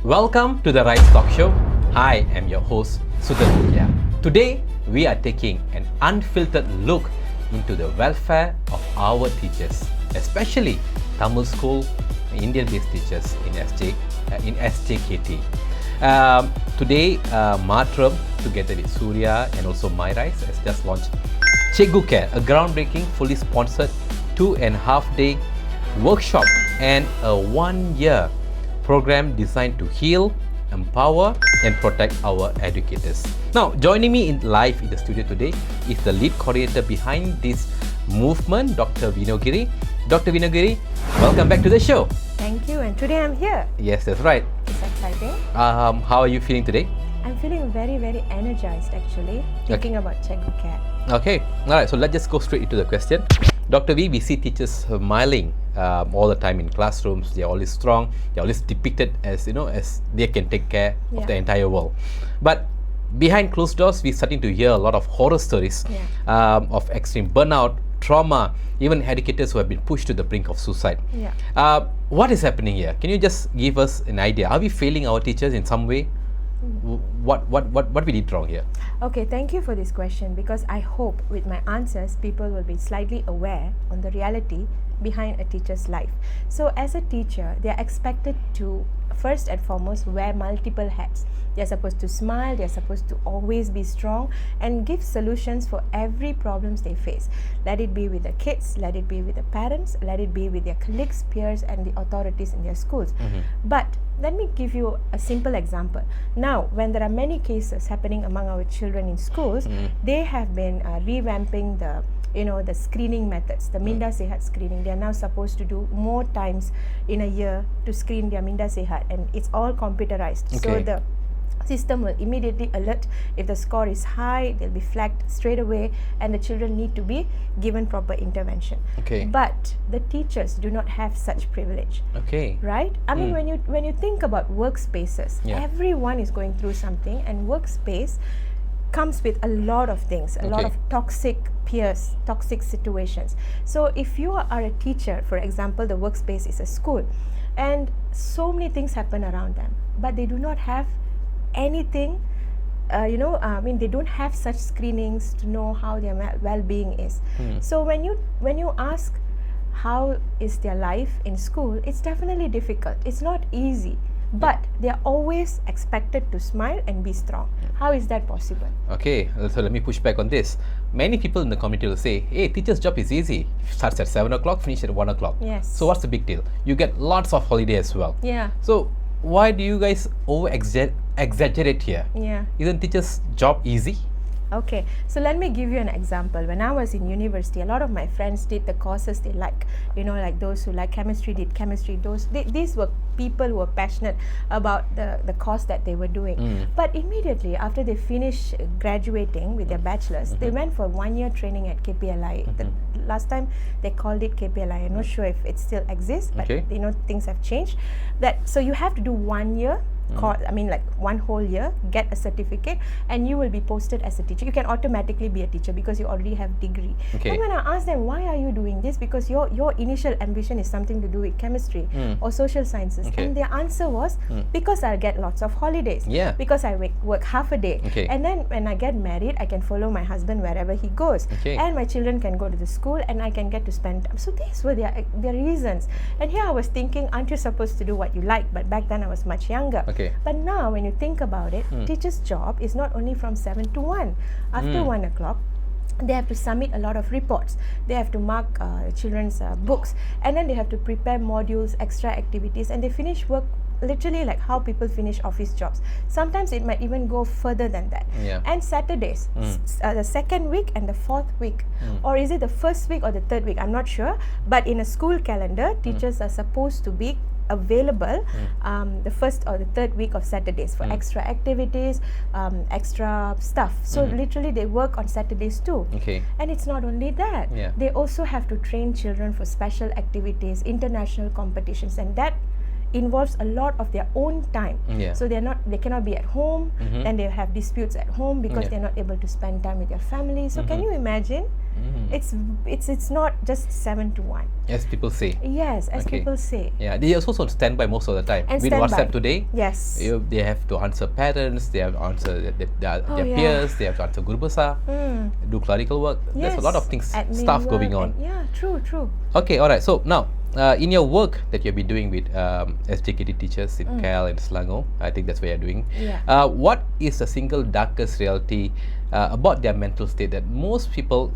Welcome to the Rise Talkshow. I am your host, Suthan Mookaiah. Today, we are taking an unfiltered look into the welfare of our teachers, especially Tamil school Indian-based teachers in SJKT. Today, MAATRAM, together with SURIA and also MyRISE, has just launched CikguCare, a groundbreaking, fully sponsored 2.5-day workshop and a 1-year program designed to heal, empower and protect our educators. Now, joining me live in the studio today is the lead coordinator behind this movement, Dr. Vinogiri. Dr. Vinogiri, welcome back to the show. Thank you, and today I'm here. Yes, that's right. It's exciting. How are you feeling today? I'm feeling very, very energized actually, thinking about CikguCare. Okay, alright, so let's just go straight into the question. Dr. V, we see teachers smiling all the time in classrooms. They're always strong. They're always depicted as, as they can take care of the entire world. But behind closed doors, we're starting to hear a lot of horror stories of extreme burnout, trauma, even educators who have been pushed to the brink of suicide. What is happening here? Can you just give us an idea? Are we failing our teachers in some way? What we did wrong here? Okay, thank you for this question, because I hope with my answers people will be slightly aware on the reality behind a teacher's life. So as a teacher, they are expected to first and foremost wear multiple hats. They're supposed to smile, they're supposed to always be strong and give solutions for every problems they face. Let it be with the kids, let it be with the parents, let it be with their colleagues, peers and the authorities in their schools. But let me give you a simple example. Now, when there are many cases happening among our children in schools, they have been revamping the screening methods, the Minda Sehat screening. They are now supposed to do more times in a year to screen their Minda Sehat, and it's all computerized. So the system will immediately alert if the score is high, they'll be flagged straight away, and the children need to be given proper intervention. But the teachers do not have such privilege. Right? I mean, when you think about workspaces, everyone is going through something, and workspace comes with a lot of things, a lot of toxic peers, toxic situations. So if you are a teacher, for example, the workspace is a school, and so many things happen around them, but they do not have anything, they don't have such screenings to know how their well-being is. So when you ask how is their life in school, it's definitely difficult. It's not easy. But they are always expected to smile and be strong. How is that possible? Okay, so let me push back on this. Many people in the community will say, hey, teacher's job is easy. Starts at 7 o'clock, finish at 1 o'clock. Yes. So what's the big deal? You get lots of holiday as well. So why do you guys exaggerate here? Isn't teacher's job easy? Okay, so let me give you an example. When I was in university, a lot of my friends did the courses they like. Like those who like chemistry did chemistry. These were people who were passionate about the course that they were doing. But immediately after they finished graduating with their bachelors, they went for 1-year training at KPLI. The last time they called it KPLI. I'm not sure if it still exists, but things have changed. So you have to do 1 year. Like 1 whole year, get a certificate, and you will be posted as a teacher. You can automatically be a teacher because you already have degree. And when I ask them, why are you doing this? Because your initial ambition is something to do with chemistry or social sciences. And their answer was, because I'll get lots of holidays. Because I work half a day. And then when I get married, I can follow my husband wherever he goes. And my children can go to the school and I can get to spend time. So these were their reasons. And here I was thinking, aren't you supposed to do what you like? But back then I was much younger. But now when you think about it, teacher's job is not only from 7 to 1. After 1 o'clock, they have to submit a lot of reports. They have to mark children's books, and then they have to prepare modules, extra activities, and they finish work literally like how people finish office jobs. Sometimes it might even go further than that. And Saturdays, the second week and the fourth week, or is it the first week or the third week? I'm not sure. But in a school calendar, teachers are supposed to be available the first or the third week of Saturdays for extra activities, extra stuff. So literally they work on Saturdays too. And it's not only that, they also have to train children for special activities, international competitions, and that involves a lot of their own time. So they cannot be at home, and they have disputes at home because they're not able to spend time with their family. So can you imagine It's not just 7 to 1. As people say. Yes, as Okay. people say. Yeah, they also on standby most of the time. And With standby. WhatsApp today, Yes. they have to answer parents, they have to answer their Oh, yeah. peers, they have to answer guru besar, do clerical work. There's a lot of things, Admin stuff work going on. yeah, true. Okay, all right. So now, in your work that you've been doing with SJKT teachers in KL and Selangor, I think that's what you're doing. Yeah. What is the single darkest reality about their mental state that most people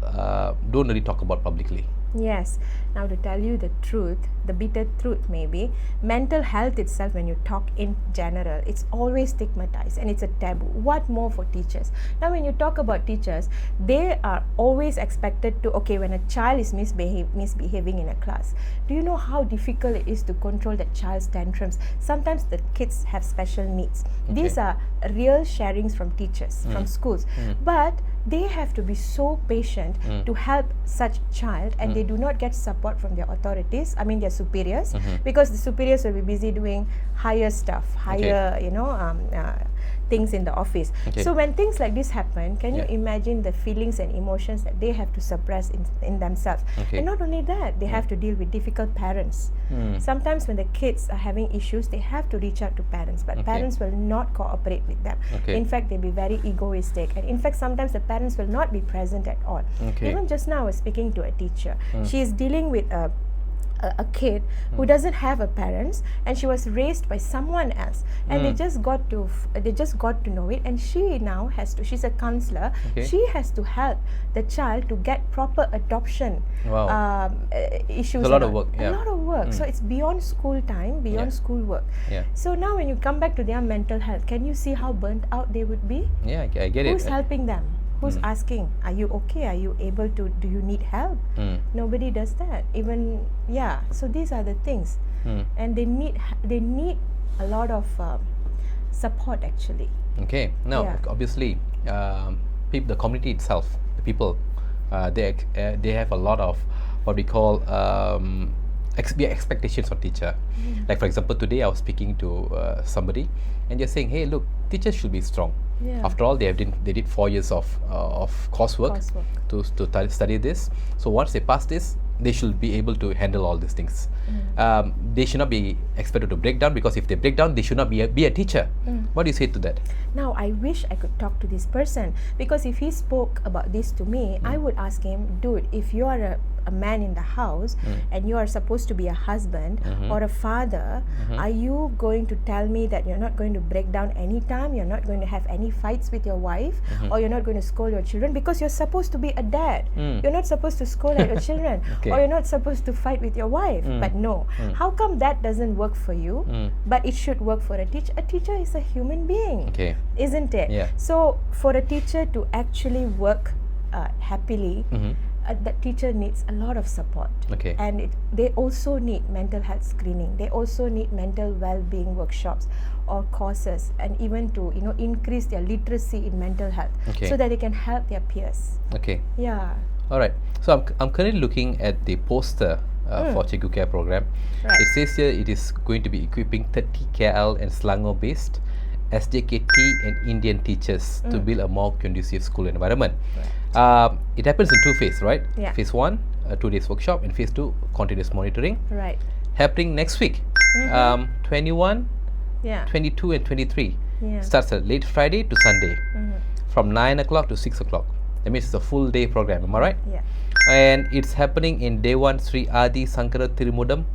don't really talk about publicly? Yes. Now, to tell you the truth, the bitter truth maybe, mental health itself, when you talk in general, it's always stigmatized and it's a taboo. What more for teachers? Now, when you talk about teachers, they are always expected to, okay, when a child is misbehaving in a class, do you know how difficult it is to control that child's tantrums? Sometimes the kids have special needs. These are real sharings from teachers, from schools. But they have to be so patient to help such child, and they do not get support from their authorities, I mean their superiors, because the superiors will be busy doing higher stuff, higher things in the office. So when things like this happen, can you imagine the feelings and emotions that they have to suppress in themselves? And not only that, they have to deal with difficult parents. Sometimes when the kids are having issues, they have to reach out to parents, but parents will not cooperate with them. In fact, they'll be very egoistic, and in fact sometimes the parents will not be present at all. Even just now I was speaking to a teacher. She is dealing with a kid who doesn't have a parents, and she was raised by someone else, and they just got to know it, and she now has to, she's a counselor, she has to help the child to get proper adoption issues. It's a lot of work. A lot of work. So it's beyond school time, beyond school work. So now when you come back to their mental health, can you see how burnt out they would be? Yeah, I get it. Who's helping them? Who's asking, are you okay? Are you able to, do you need help? Nobody does that. Even, so these are the things. And they need a lot of support actually. Okay, now obviously the community itself, the people, they have a lot of what we call expectations of teacher. Like for example, today I was speaking to somebody, and they're saying, hey, look, teachers should be strong. After all, they did 4 years of coursework to study this. So once they pass this, they should be able to handle all these things. They should not be expected to break down, because if they break down, they should not be a teacher. What do you say to that? Now, I wish I could talk to this person, because if he spoke about this to me, I would ask him, dude, if you are a man in the house and you are supposed to be a husband or a father, are you going to tell me that you're not going to break down anytime, you're not going to have any fights with your wife, or you're not going to scold your children, because you're supposed to be a dad. You're not supposed to scold at your children, or you're not supposed to fight with your wife. But no, how come that doesn't work for you, but it should work for a teacher? A teacher is a human being, isn't it? So for a teacher to actually work happily, that teacher needs a lot of support. And they also need mental health screening. They also need mental well-being workshops or courses, and even to increase their literacy in mental health, so that they can help their peers. All right. So I'm currently looking at the poster for CikguCare Program. It says here it is going to be equipping 30 KL and Selangor based SJKT and Indian teachers to build a more conducive school environment. It happens in 2 phases, right? Phase 1, 2 days workshop, and phase 2, continuous monitoring. Happening next week, 21, 22 and 23. Starts at late Friday to Sunday, from 9 o'clock to 6 o'clock. That means it's a full day program, am I right? And it's happening in Dewan Sri Adi Sankara Tirumudam,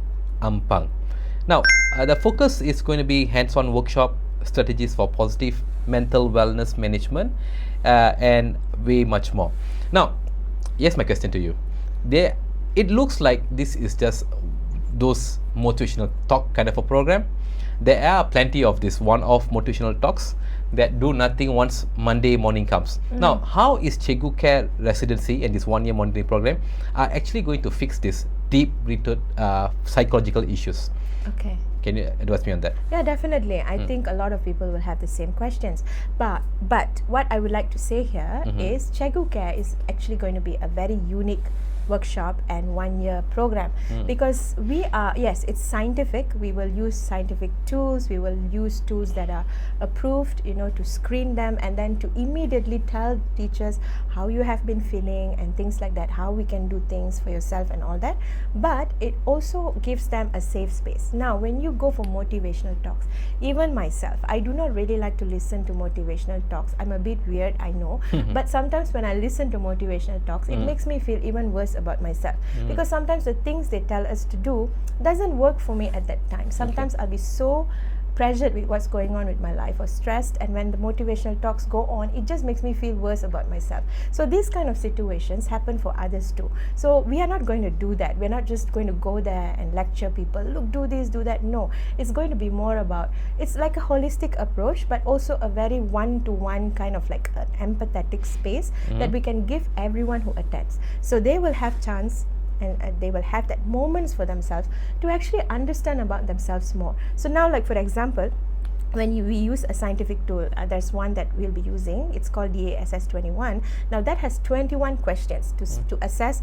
Ampang. Now, the focus is going to be hands-on workshop, strategies for positive mental wellness management, and way much more. Now, here's my question to you. It looks like this is just those motivational talk kind of a program. There are plenty of this one-off motivational talks that do nothing once Monday morning comes. Now, how is CikguCare residency and this 1-year monitoring program are actually going to fix this deep-rooted psychological issues? Can you advise me on that? Yeah, definitely. I think a lot of people will have the same questions. But what I would like to say here is CikguCare is actually going to be a very unique workshop and 1 year program, because we are, yes, it's scientific. We will use scientific tools, we will use tools that are approved, to screen them, and then to immediately tell teachers how you have been feeling and things like that, how we can do things for yourself and all that. But it also gives them a safe space. Now when you go for motivational talks, even myself, I do not really like to listen to motivational talks. I'm a bit weird, I know, but sometimes when I listen to motivational talks, it makes me feel even worse about myself, because sometimes the things they tell us to do doesn't work for me at that time. Sometimes I'll be so pressured with what's going on with my life or stressed, and when the motivational talks go on, it just makes me feel worse about myself. So these kind of situations happen for others too. So we are not going to do that. We're not just going to go there and lecture people, look, do this, do that. No, it's going to be more about, it's like a holistic approach, but also a very one-to-one kind of like an empathetic space that we can give everyone who attends. So they will have chance, and they will have that moments for themselves to actually understand about themselves more. So now, like for example, when we use a scientific tool, there's one that we'll be using, it's called DASS21. Now that has 21 questions to assess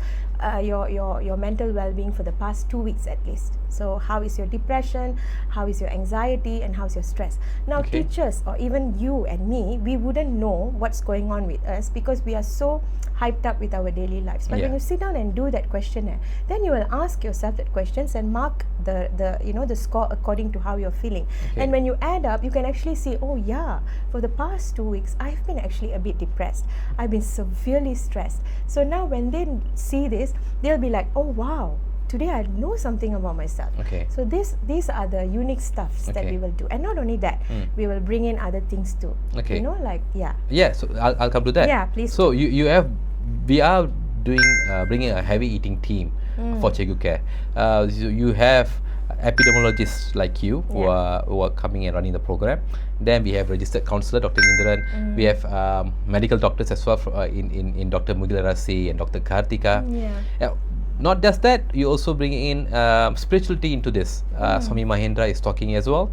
your mental well-being for the past 2 weeks at least. So how is your depression, how is your anxiety, and how's your stress? Now teachers, or even you and me, we wouldn't know what's going on with us because we are so hyped up with our daily lives. But when you sit down and do that questionnaire, then you will ask yourself that questions and mark the score according to how you're feeling. And when you add up, you can actually see, oh yeah, for the past 2 weeks I've been actually a bit depressed, I've been severely stressed. So now when they see this, they'll be like, oh wow, today I know something about myself. So these are the unique stuffs that we will do. And not only that, we will bring in other things too. So I'll come to that. Yeah, please. So we are doing bringing a heavy eating team for CikguCare. You have epidemiologists like you who are coming and running the program. Then we have registered counsellor Dr. Indran. We have medical doctors as well in Dr. Mugil Rasi and Dr. Kartika. Not just that, you also bring in spirituality into this. Swami Mahendra is talking as well.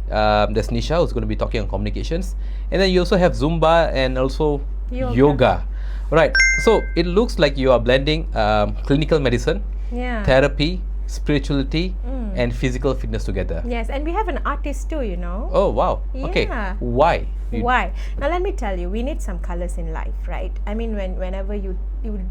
There's Nisha who's going to be talking on communications. And then you also have Zumba and also yoga. Right. So it looks like you are blending clinical medicine, therapy, spirituality, and physical fitness together. Yes, and we have an artist too, Oh wow. Okay. Why? Why? Now let me tell you, we need some colors in life, right? I mean, whenever you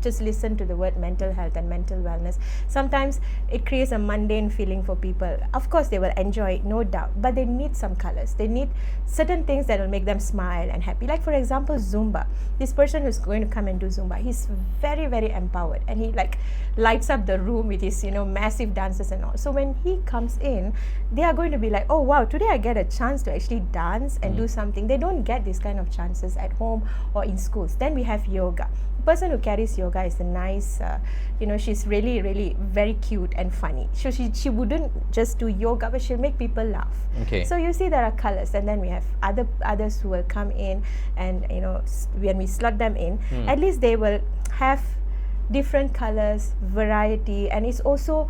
just listen to the word mental health and mental wellness, sometimes it creates a mundane feeling for people. Of course, they will enjoy it, no doubt, but they need some colors. They need certain things that will make them smile and happy. Like for example, Zumba. This person who's going to come and do Zumba, he's very, very empowered, and he like lights up the room with his, massive dances and all. So when he comes in, they are going to be like, oh wow, today I get a chance to actually dance and do something. They don't get these kind of chances at home or in schools. Then we have yoga. The person who carries yoga is a nice, she's really, really very cute and funny. So she wouldn't just do yoga, but she'll make people laugh. So you see there are colors, and then we have others who will come in, and when we slot them in, at least they will have different colors, variety, and it's also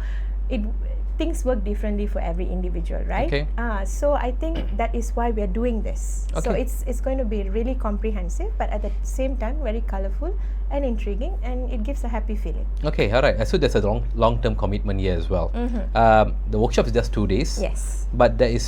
things work differently for every individual, right? So I think that is why we are doing this. So it's going to be really comprehensive, but at the same time very colorful and intriguing, and it gives a happy feeling. Okay, all right. So there's a long-term commitment here as well. The workshop is just 2 days. Yes. But it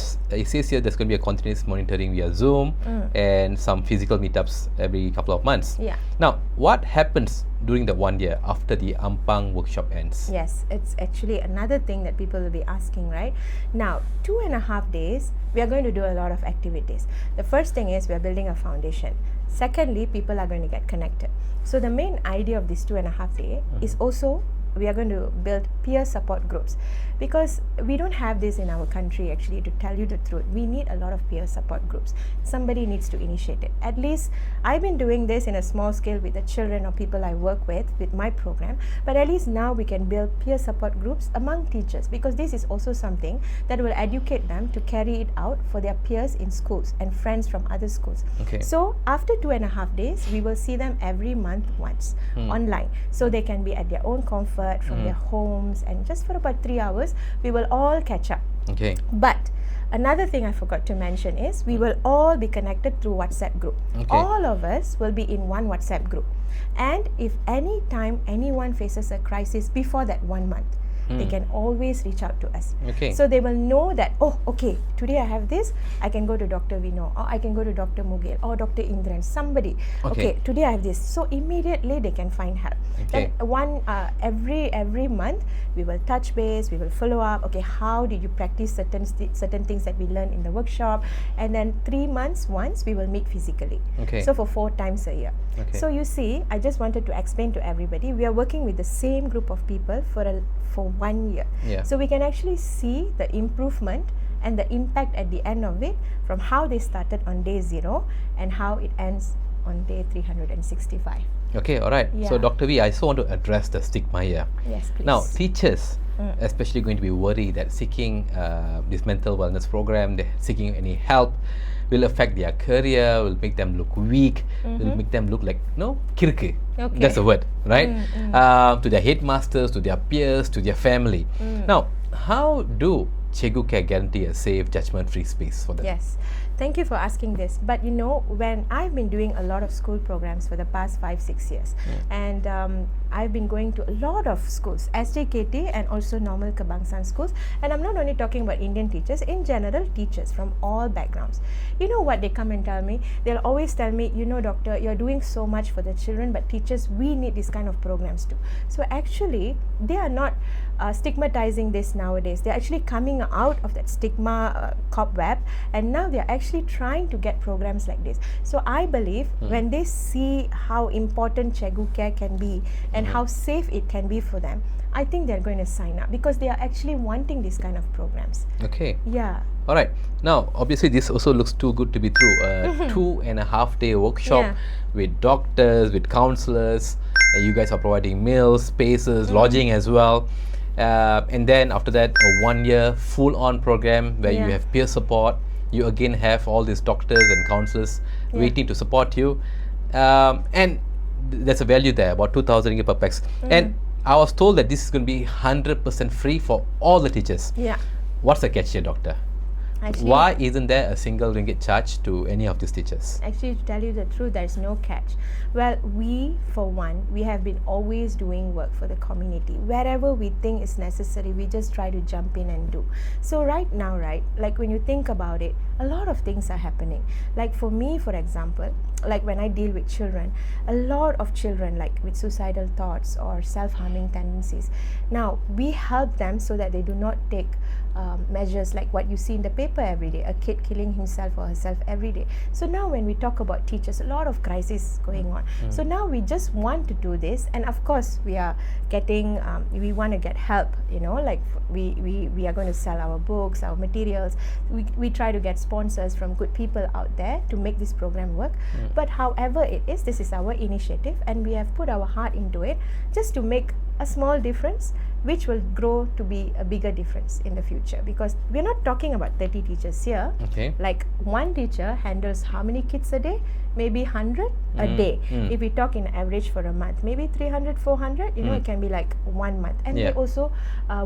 says here there's going to be a continuous monitoring via Zoom and some physical meetups every couple of months. Now, what happens during the 1 year after the Ampang workshop ends? Yes, it's actually another thing that people will be asking, right? Now, 2.5 days, we are going to do a lot of activities. The first thing is we are building a foundation. Secondly, people are going to get connected. So the main idea of this 2.5 day is also we are going to build peer support groups, because we don't have this in our country actually, to tell you the truth. We need a lot of peer support groups. Somebody needs to initiate it. At least I've been doing this in a small scale with the children or people I work with my program, but at least now we can build peer support groups among teachers, because this is also something that will educate them to carry it out for their peers in schools and friends from other schools. So after 2.5 days, we will see them every month once online, so they can be at their own comfort from their homes, and just for about 3 hours we will all catch up. But Another thing I forgot to mention is we will all be connected through WhatsApp group. Okay. All of us will be in one WhatsApp group. And if any time anyone faces a crisis before that 1 month, they can always reach out to us. Okay. So they will know that, oh, okay, today I have this, I can go to Dr. Vino, or I can go to Dr. Mughal, or Dr. Indran, somebody. Okay, today I have this. So immediately they can find help. Okay. Then every month we will touch base, we will follow up. Okay, how did you practice certain things that we learned in the workshop? And then 3 months once we will meet physically. Okay. So for 4 times a year. Okay. So you see, I just wanted to explain to everybody, we are working with the same group of people for 1 year. Yeah. So we can actually see the improvement and the impact at the end of it, from how they started on day 0 and how it ends on day 365. Okay, all right. So, Yeah. Dr. V, I also want to address the stigma here. Yes, please. Now, teachers, especially going to be worried that seeking this mental wellness program, seeking any help, will affect their career, will make them look weak, will make them look like, kirke. Okay. That's the word, right? To their headmasters, to their peers, to their family. Now, how do CikguCare guarantee a safe, judgment-free space for them? Yes, thank you for asking this. But when I've been doing a lot of school programs for the past 5-6 years, and I've been going to a lot of schools, SJKT and also normal Kebangsaan schools, and I'm not only talking about Indian teachers, in general teachers from all backgrounds. You know what they come and tell me? They'll always tell me, doctor, you're doing so much for the children, but teachers, we need this kind of programs too. So actually, they are not stigmatizing this nowadays. They're actually coming out of that stigma cobweb, and now they're actually trying to get programs like this. So I believe when they see how important CikguCare can be and how safe it can be for them, I think they're going to sign up because they are actually wanting this kind of programs. Okay. Yeah. All right. Now, obviously, this also looks too good to be true. A 2.5-day workshop with doctors, with counselors. You guys are providing meals, spaces, lodging as well. And then after that, a 1-year full-on program where you have peer support. You again have all these doctors and counselors waiting to support you. And there's a value there, about 2,000 ringgit per pax. And I was told that this is going to be 100% free for all the teachers. Yeah. What's the catch here, doctor? Actually, Why isn't there a single ringgit charge to any of these teachers? Actually, to tell you the truth, there's no catch. Well, we, for one, we have been always doing work for the community. Wherever we think is necessary, we just try to jump in and do. So right now, like when you think about it, a lot of things are happening. Like for me, for example, like when I deal with children, a lot of children like with suicidal thoughts or self-harming tendencies. Now, we help them so that they do not take measures like what you see in the paper every day, a kid killing himself or herself every day. So now when we talk about teachers, a lot of crisis going on. So now we just want to do this, and of course we are getting, we want to get help, like we are going to sell our books, our materials. We try to get sponsors from good people out there to make this program work. But however it is, this is our initiative, and we have put our heart into it just to make a small difference, which will grow to be a bigger difference in the future, because we're not talking about 30 teachers here. Okay. Like one teacher handles how many kids a day? Maybe 100 a day. If we talk in average for a month, maybe 300, 400, it can be like 1 month. And they also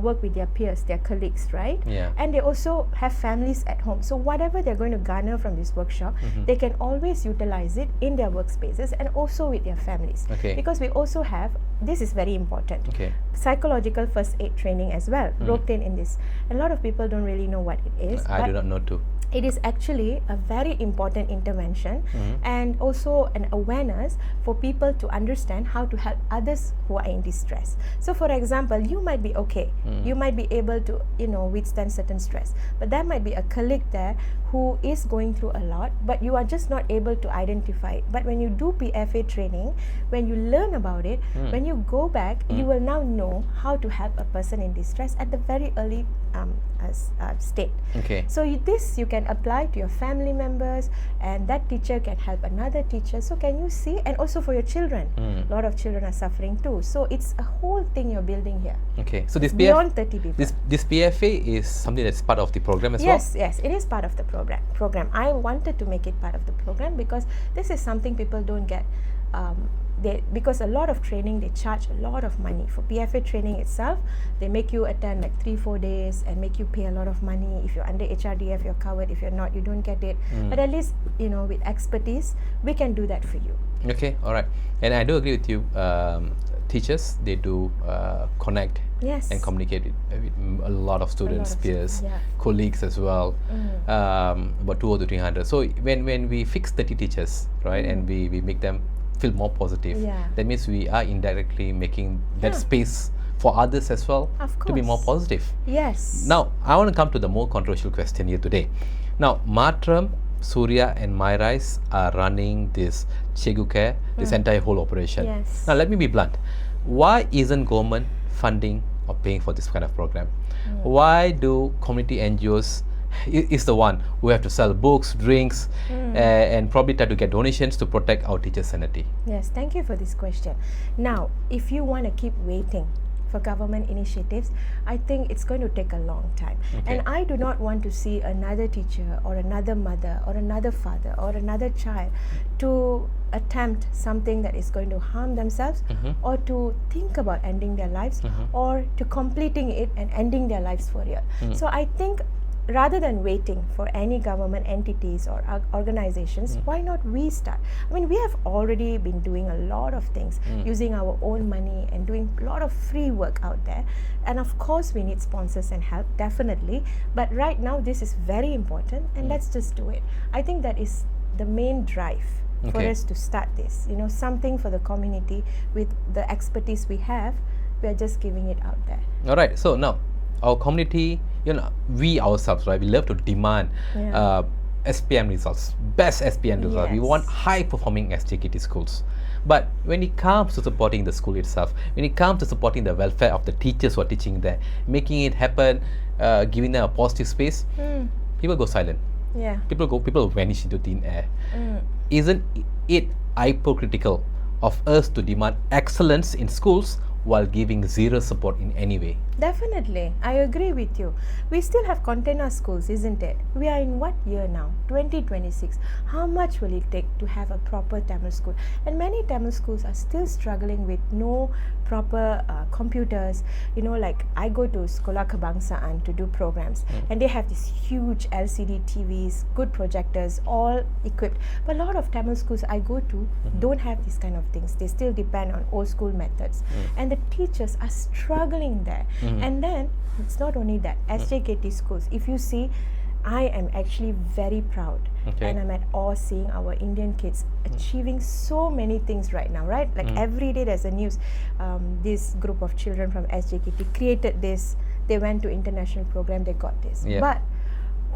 work with their peers, their colleagues, right? Yeah. And they also have families at home. So whatever they're going to garner from this workshop, they can always utilize it in their workspaces and also with their families. Okay. Because we also have, this is very important, Okay. psychological first aid training as well, roped in this. A lot of people don't really know what it is. I do not know too. It is actually a very important intervention and also an awareness for people to understand how to help others who are in distress. So for example, you might be okay, you might be able to withstand certain stress, but there might be a colleague there who is going through a lot, but you are just not able to identify it. But when you do PFA training, when you learn about it, when you go back, you will now know how to help a person in distress at the very early state. Okay. So this you can apply to your family members, and that teacher can help another teacher. So can you see? And also for your children, a lot of children are suffering too. So it's a whole thing you're building here. Okay. So this Beyond 30 people. This PFA is something that's part of the program as well? Yes, it is part of the program. I wanted to make it part of the program because this is something people don't get because a lot of training, they charge a lot of money. For PFA training itself, they make you attend like 3-4 days and make you pay a lot of money. If you're under HRDF, you're covered. If you're not, you don't get it. But at least, with expertise, we can do that for you. Okay, all right. And I do agree with you. Teachers, they do connect Yes. and communicate with a lot of students, of peers, students, yeah. colleagues as well, about 200 to 300. So when we fix 30 teachers, right, and we make them feel more positive, Yeah. that means we are indirectly making that Yeah. space for others as well Of to be more course. positive. Yes. Now, I want to come to the more controversial question here today. Now, MAATRAM, SURIA and MyRISE are running this CikguCare, this entire whole operation. Yes. Now, let me be blunt. Why isn't government funding or paying for this kind of program? Why do community NGOs is the one who have to sell books, drinks, and probably try to get donations to protect our teachers' sanity? Yes, thank you for this question. Now, if you want to keep waiting for government initiatives, I think it's going to take a long time. Okay. And I do not want to see another teacher or another mother or another father or another child to attempt something that is going to harm themselves or to think about ending their lives or to completing it and ending their lives for real. So I think rather than waiting for any government entities or organizations, why not we start? I mean, we have already been doing a lot of things using our own money and doing a lot of free work out there. And of course, we need sponsors and help, definitely. But right now, this is very important, and let's just do it. I think that is the main drive for Okay. us to start this. Something for the community with the expertise we have. We are just giving it out there. All right. So now, our community, we ourselves, right? We love to demand Yeah. SPM results, best SPM results. We Yes. want high-performing SJKT schools. But when it comes to supporting the school itself, when it comes to supporting the welfare of the teachers who are teaching there, making it happen, giving them a positive space, people go silent. Yeah. People vanish into thin air. Isn't it hypocritical of us to demand excellence in schools while giving zero support in any way? Definitely, I agree with you. We still have container schools, isn't it? We are in what year now? 2026. How much will it take to have a proper Tamil school? And many Tamil schools are still struggling with no proper computers. Like I go to Sekolah Kebangsaan to do programs, and they have these huge LCD TVs, good projectors, all equipped. But a lot of Tamil schools I go to don't have these kind of things. They still depend on old school methods, and the teachers are struggling there. And then it's not only that, SJKT schools, if you see, I am actually very proud Okay. and I'm at awe seeing our Indian kids achieving so many things right now, right? Like every day there's a news. This group of children from SJKT created this, they went to international program, they got this. Yeah. But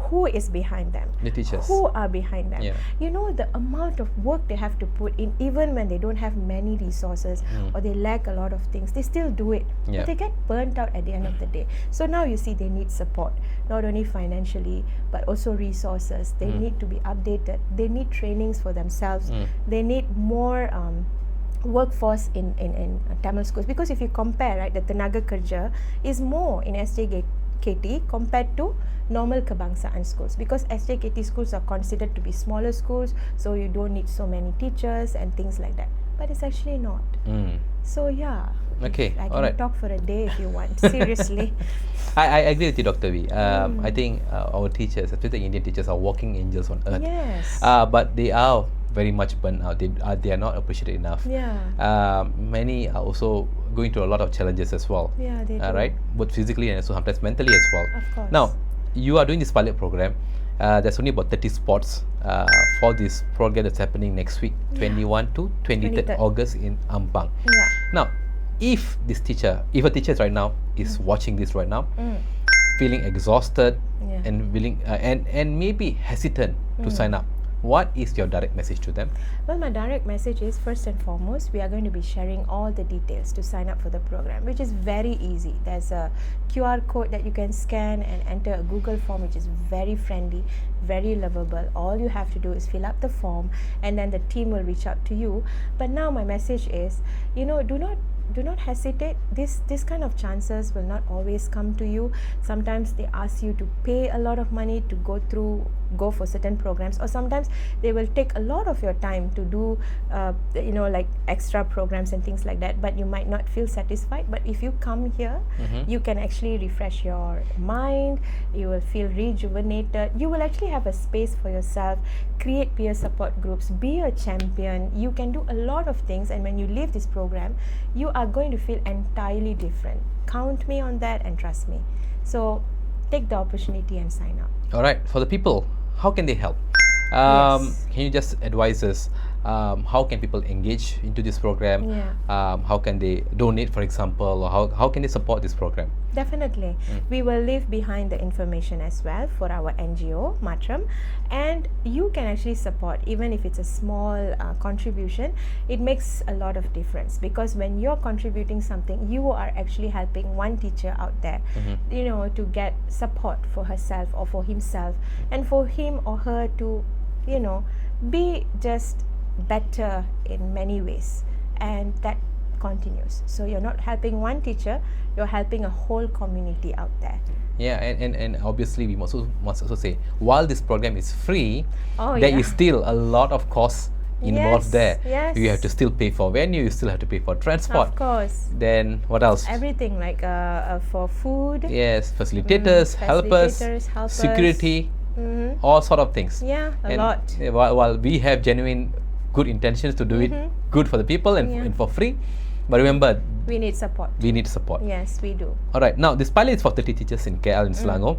who is behind them? The teachers. Who are behind them? Yeah. The amount of work they have to put in, even when they don't have many resources or they lack a lot of things, they still do it. Yeah. But they get burnt out at the end of the day. So now you see they need support, not only financially, but also resources. They need to be updated. They need trainings for themselves. They need more workforce in Tamil schools. Because if you compare, right, the tenaga kerja is more in SJKT compared to normal Kebangsaan schools, because SJKT schools are considered to be smaller schools, so you don't need so many teachers and things like that. But it's actually not. So yeah. Okay, I can alright. talk for a day if you want. Seriously. I agree with you, Dr. V. I think our teachers, especially Indian teachers, are walking angels on earth. Yes. But they are very much burnt out. They are not appreciated enough. Yeah. Many are also going through a lot of challenges as well. Yeah, they do. Right? Both physically and also sometimes mentally as well. Of course. Now, you are doing this pilot program. There's only about 30 spots for this program that's happening next week, 21 to 23rd 23rd. August in Ampang. Yeah. Now, if a teacher right now is watching this right now, feeling exhausted Yeah. and willing and maybe hesitant to sign up, what is your direct message to them? Well, my direct message is, first and foremost, we are going to be sharing all the details to sign up for the program, which is very easy. There's a QR code that you can scan and enter a Google form, which is very friendly, very lovable. All you have to do is fill up the form, and then the team will reach out to you. But now my message is, do not hesitate. This kind of chances will not always come to you. Sometimes they ask you to pay a lot of money to go through go for certain programs, or sometimes they will take a lot of your time to do like extra programs and things like that, but you might not feel satisfied. But if you come here, you can actually refresh your mind, you will feel rejuvenated, you will actually have a space for yourself, create peer support groups, be a champion, you can do a lot of things, and when you leave this program, you are going to feel entirely different. Count me on that and trust me. So take the opportunity and sign up. All right, for the people, how can they help? Yes. Can you just advise us how can people engage into this program? Yeah. How can they donate, for example, or how can they support this program? Definitely. We will leave behind the information as well for our NGO, MAATRAM, and you can actually support, even if it's a small contribution. It makes a lot of difference, because when you're contributing something, you are actually helping one teacher out there, to get support for herself or for himself, and for him or her to, be just better in many ways, and that continues. So you're not helping one teacher, you're helping a whole community out there. Yeah, and obviously we must also say, while this program is free, Oh, there yeah. is still a lot of costs involved Yes, there. yes. You have to still pay for venue, you still have to pay for transport. Of course. Then what else? Everything, like for food. Yes, facilitators, helpers, security, all sort of things. Yeah, a And lot. while we have genuine good intentions to do it good for the people and for free, but remember, We need support. we need support. Yes, we do. Alright, now this pilot is for 30 teachers in KL and Selangor.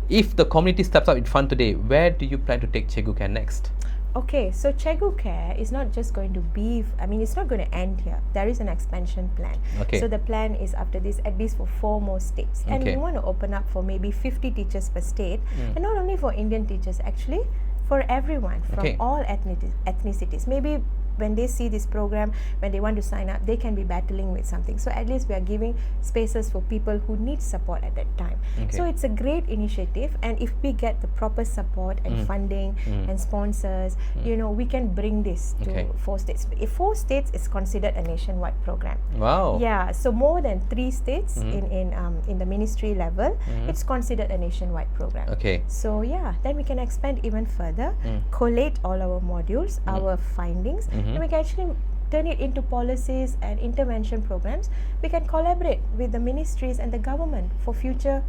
If the community steps up in fun today, where do you plan to take CikguCare next? Okay, so CikguCare is not just going to be, it's not going to end here. There is an expansion plan. Okay. So the plan is after this, at least for 4 more states. And Okay. we want to open up for maybe 50 teachers per state. And not only for Indian teachers, actually, for everyone from Okay. all ethnicities. Maybe when they see this program, when they want to sign up, they can be battling with something. So at least we are giving spaces for people who need support at that time. Okay. So it's a great initiative, and if we get the proper support and funding and sponsors, we can bring this to Okay. 4 states. If 4 states is considered a nationwide program. Wow. Yeah, so more than 3 states in the ministry level, it's considered a nationwide program. Okay. So yeah, then we can expand even further, collate all our modules, our findings, and we can actually turn it into policies and intervention programs. We can collaborate with the ministries and the government for future.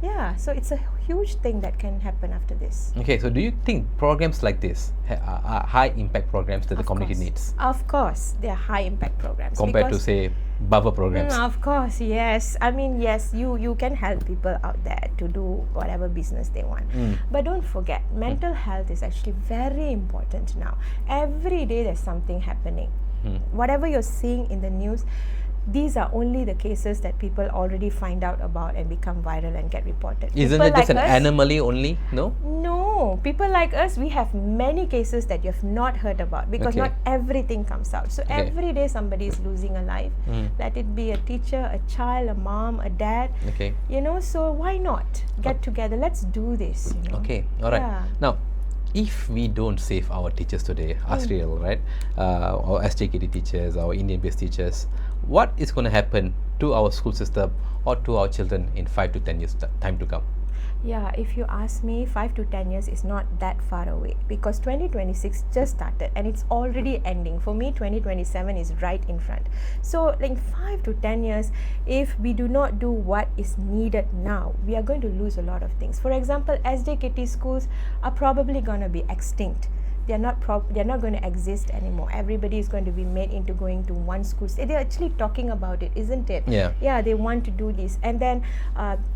Yeah, so it's a huge thing that can happen after this. Okay, so do you think programs like this are high impact programs that the Of community course. needs Of course, they are high impact programs. compared to because- say BAVA programs? Of course, yes. Yes, you can help people out there to do whatever business they want. But don't forget, mental health is actually very important now. Every day there's something happening. Whatever you're seeing in the news, these are only the cases that people already find out about and become viral and get reported. Isn't People it just like an us- anomaly only? No? No, people like us, we have many cases that you have not heard about, because Okay. not everything comes out. So Okay. every day somebody is losing a life. Let it be a teacher, a child, a mom, a dad. Okay. So why not get together? Let's do this. Okay, alright. Yeah. Now, if we don't save our teachers today, us real, right? Our SJKT teachers, our Indian-based teachers, what is going to happen to our school system or to our children in 5 to 10 years time to come? Yeah, if you ask me, 5 to 10 years is not that far away, because 2026 just started and it's already ending. For me, 2027 is right in front. So like 5 to 10 years, if we do not do what is needed now, we are going to lose a lot of things. For example, SJKT schools are probably going to be extinct. They're not going to exist anymore. Everybody is going to be made into going to one school. They're actually talking about it, isn't it? Yeah. Yeah, they want to do this. And then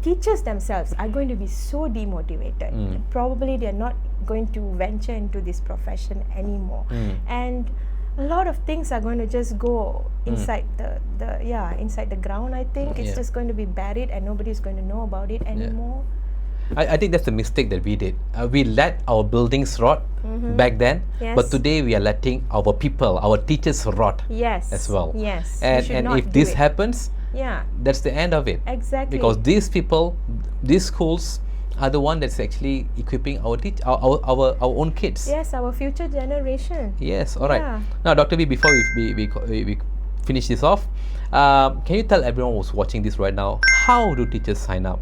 teachers themselves are going to be so demotivated. Probably they're not going to venture into this profession anymore. And a lot of things are going to just go inside inside the ground, I think. It's Yeah. just going to be buried and nobody's going to know about it anymore. I think that's the mistake that we did. We let our buildings rot back then, but Yes. today we are letting our people, our teachers rot Yes. as well. Yes. We And should and not if do this it. happens, Yeah, that's the end of it. exactly. Because these people, these schools are the one that's actually equipping our our own kids. Yes, our future generation. Yes, all right. Yeah. Now, Dr. B, before we finish this off, can you tell everyone who's watching this right now, how do teachers sign up?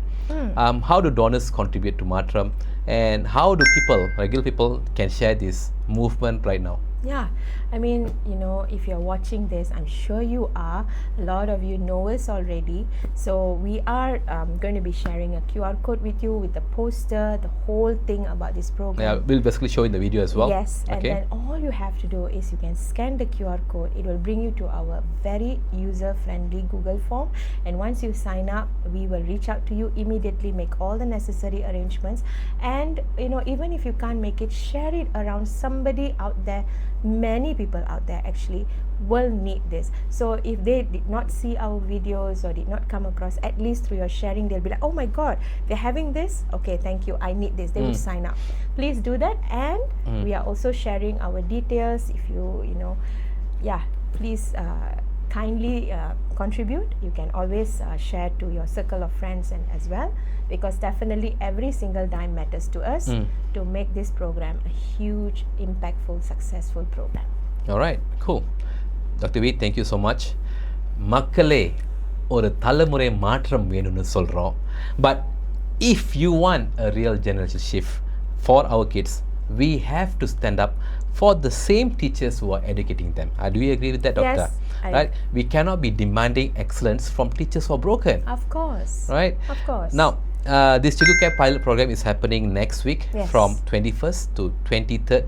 How do donors contribute to MAATRAM, and how do people, regular people, can share this movement right now? Yeah, I mean, you know, if you're watching this, I'm sure you are. A lot of you know us already. So we are going to be sharing a QR code with you, with the poster, the whole thing about this program. Yeah, we'll basically show in the video as well. Yes, and Okay. then all you have to do is you can scan the QR code. It will bring you to our very user-friendly Google form. And once you sign up, we will reach out to you immediately, make all the necessary arrangements. And, you know, even if you can't make it, share it around. Somebody out there, many people out there actually will need this. So if they did not see our videos or did not come across, at least through your sharing, they'll be like, oh my god, they're having this, okay, thank you, I need this. They will sign up. Please do that. And we are also sharing our details. If you know, yeah, please kindly contribute. You can always share to your circle of friends and as well, because definitely every single dime matters to us to make this program a huge, impactful, successful program. All right, cool. Dr. V, thank you so much. மக்களே ஒரு தலைமுறை மாற்றம் வேணும்னு சொல்றோம். But if you want a real generation shift for our kids, we have to stand up for the same teachers who are educating them. Do you agree with that, Doctor? Yes, right? We cannot be demanding excellence from teachers who are broken. Of course. Right? Of course. Now, this CikguCare pilot program is happening next week from 21st to 23rd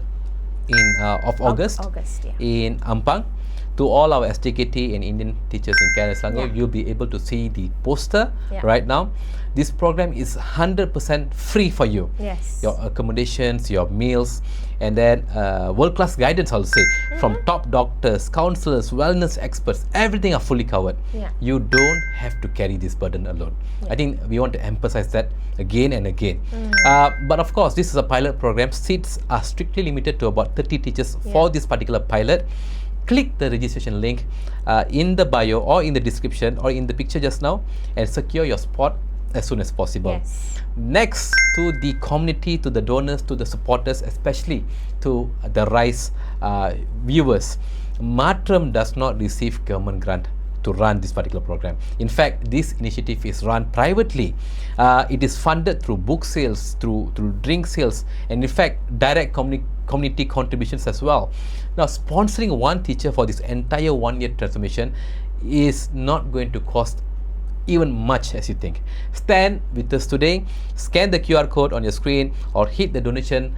of August, yeah. in Ampang. To all our SJKT and Indian teachers in Kerala, Selangor, you'll be able to see the poster right now. This program is 100% free for you. Yes. Your accommodations, your meals, and then world-class guidance, I'll say, from top doctors, counselors, wellness experts, everything are fully covered. Yeah. You don't have to carry this burden alone. I think we want to emphasize that again and again. But of course, this is a pilot program. Seats are strictly limited to about 30 teachers for this particular pilot. Click the registration link in the bio or in the description or in the picture just now and secure your spot as soon as possible. Yes. Next, to the community, to the donors, to the supporters, especially to the Rise viewers, MAATRAM does not receive government grant to run this particular program. In fact, this initiative is run privately. It is funded through book sales, through drink sales, and in fact, direct community contributions as well. Now, sponsoring one teacher for this entire 1-year transformation is not going to cost even much as you think. Stand with us today, scan the QR code on your screen or hit the donation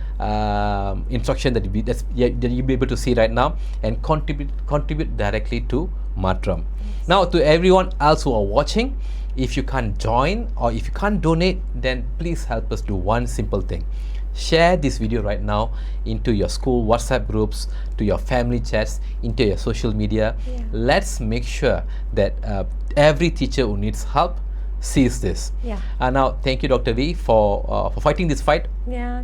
instruction that you'll be able to see right now and contribute directly to MAATRAM. Now, to everyone else who are watching, if you can't join or if you can't donate, then please help us do one simple thing. Share this video right now into your school WhatsApp groups, to your family chats, into your social media. Let's make sure that every teacher who needs help sees this. Now, thank you, Dr. V, for fighting this fight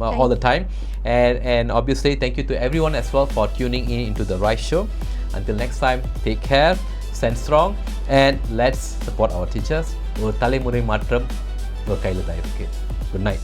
all the time. And obviously, thank you to everyone as well for tuning in into the Rise Show. Until next time, take care, stand strong, and let's support our teachers. ஒரு தலைமுறை மாற்றம் ஒரு கையில் தான் இருக்கு. Good night.